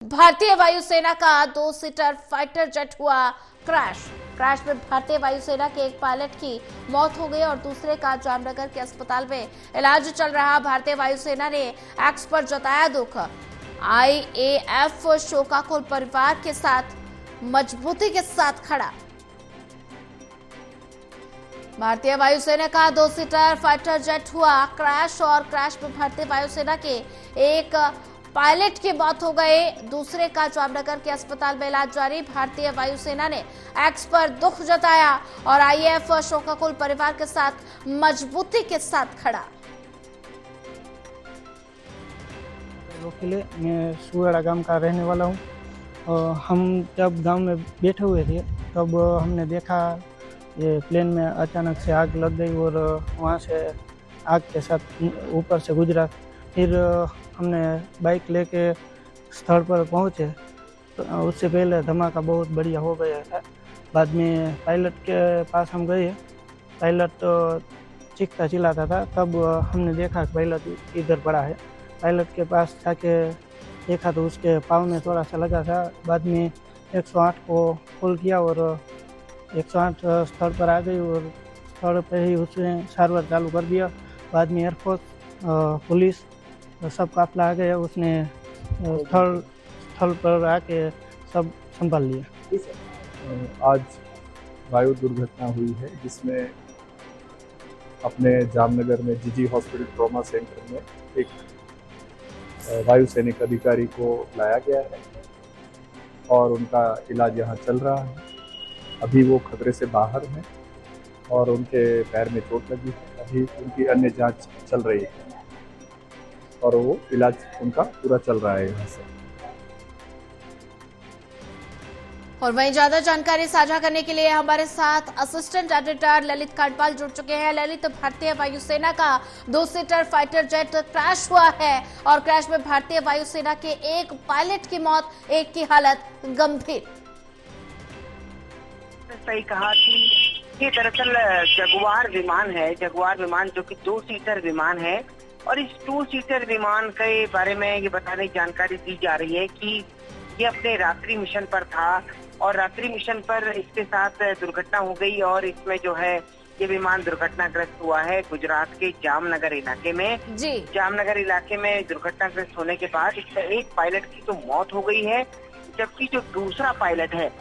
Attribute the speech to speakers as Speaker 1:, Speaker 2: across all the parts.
Speaker 1: भारतीय वायुसेना का 2 सीटर फाइटर जेट हुआ क्रैश में भारतीय वायुसेना के एक पायलट की मौत हो गई और दूसरे का जामनगर के अस्पताल में इलाज चल रहा। भारतीय वायुसेना ने एक्स पर जताया दुख। आईएएफ शोकाकुल परिवार के साथ मजबूती के साथ खड़ा। भारतीय वायुसेना का 2 सीटर फाइटर जेट हुआ क्रैश और क्रैश में भारतीय वायुसेना के एक पायलट की मौत हो गई, दूसरे का जामनगर के अस्पताल में इलाज जारी। भारतीय वायुसेना ने एक्स पर दुख जताया और आईएएफ शोकाकुल परिवार के साथ मजबूती के साथ खड़ा।
Speaker 2: किले मैं सुवेड़ा गांव का रहने वाला हूं। हम जब गांव में बैठे हुए थे तब हमने देखा ये प्लेन में अचानक से आग लग गई और वहां से आग के साथ ऊपर से गुजरा। फिर हमने बाइक लेके स्थल पर पहुंचे तो उससे पहले धमाका बहुत बढ़िया हो गया था। बाद में पायलट के पास हम गए, पायलट तो चीखता चिल्लाता था। तब हमने देखा कि पायलट इधर पड़ा है। पायलट के पास जाके देखा तो उसके पाँव में थोड़ा सा लगा था। बाद में 108 को कॉल किया और 108 स्थल पर आ गई और स्थल पर ही उसने सार्वर चालू कर दिया। बाद में एयरफोर्स पुलिस सब काफिला आ गया, उसने स्थल पर आके सब संभाल लिया।
Speaker 3: आज वायु दुर्घटना हुई है जिसमें अपने जामनगर में जीजी हॉस्पिटल ट्रॉमा सेंटर में एक वायु सैनिक अधिकारी को लाया गया है और उनका इलाज यहाँ चल रहा है। अभी वो खतरे से बाहर हैं और उनके पैर में चोट लगी है। अभी उनकी अन्य जांच चल रही है और वो इलाज उनका पूरा चल रहा है यहाँ से।
Speaker 1: और वहीं ज्यादा जानकारी साझा करने के लिए हमारे साथ असिस्टेंट एडिटर ललित कांडपाल जुड़ चुके हैं। ललित, भारतीय वायुसेना का 2 सीटर फाइटर जेट क्रैश हुआ है और क्रैश में भारतीय वायुसेना के एक पायलट की मौत, एक की हालत गंभीर।
Speaker 4: सही कहा कि ये दरअसल जगुआर विमान है, जगुआर विमान जो कि 2 सीटर विमान है और इस 2 सीटर विमान के बारे में ये बताने की जानकारी दी जा रही है कि ये अपने रात्रि मिशन पर था और रात्रि मिशन पर इसके साथ दुर्घटना हो गई और इसमें जो है ये विमान दुर्घटनाग्रस्त हुआ है गुजरात के जामनगर इलाके में।
Speaker 1: जी,
Speaker 4: जामनगर इलाके में दुर्घटनाग्रस्त होने के बाद इसका एक पायलट की तो मौत हो गई है, जबकि जो दूसरा पायलट है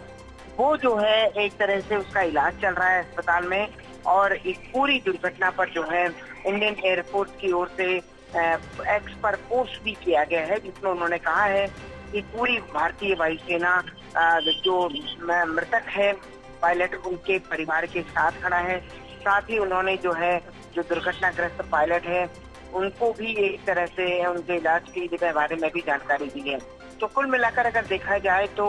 Speaker 4: वो जो है एक तरह से उसका इलाज चल रहा है अस्पताल में। और इस पूरी दुर्घटना पर जो है इंडियन एयरफोर्स की ओर से एक्स पर पोस्ट भी किया गया है, जिसमें उन्होंने कहा है कि पूरी भारतीय वायुसेना जो मृतक है पायलट उनके परिवार के साथ खड़ा है। साथ ही उन्होंने जो है जो दुर्घटनाग्रस्त पायलट है उनको भी एक तरह से उनके इलाज के बारे में भी जानकारी दी है। तो कुल मिलाकर अगर देखा जाए तो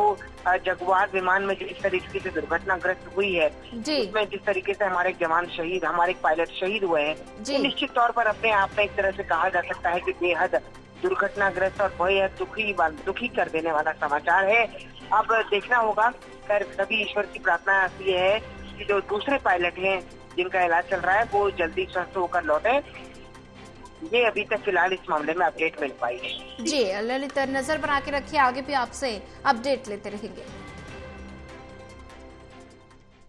Speaker 4: जगुआर विमान में जिस तरीके से दुर्घटनाग्रस्त हुई है उसमें जिस तरीके से हमारे जवान शहीद, हमारे पायलट शहीद हुए हैं, तो निश्चित तौर पर अपने आप में एक तरह से कहा जा सकता है कि बेहद दुर्घटनाग्रस्त और बेहद दुखी कर देने वाला समाचार है। अब देखना होगा, खैर सभी ईश्वर की प्रार्थना ये है कि जो दूसरे पायलट हैं जिनका इलाज चल रहा है वो जल्दी स्वस्थ होकर लौटे। ये अभी तक फिलहाल इस मामले में अपडेट मिल पाई है।
Speaker 1: जी ललित, नजर बना के रखिए, आगे भी आपसे अपडेट लेते रहेंगे।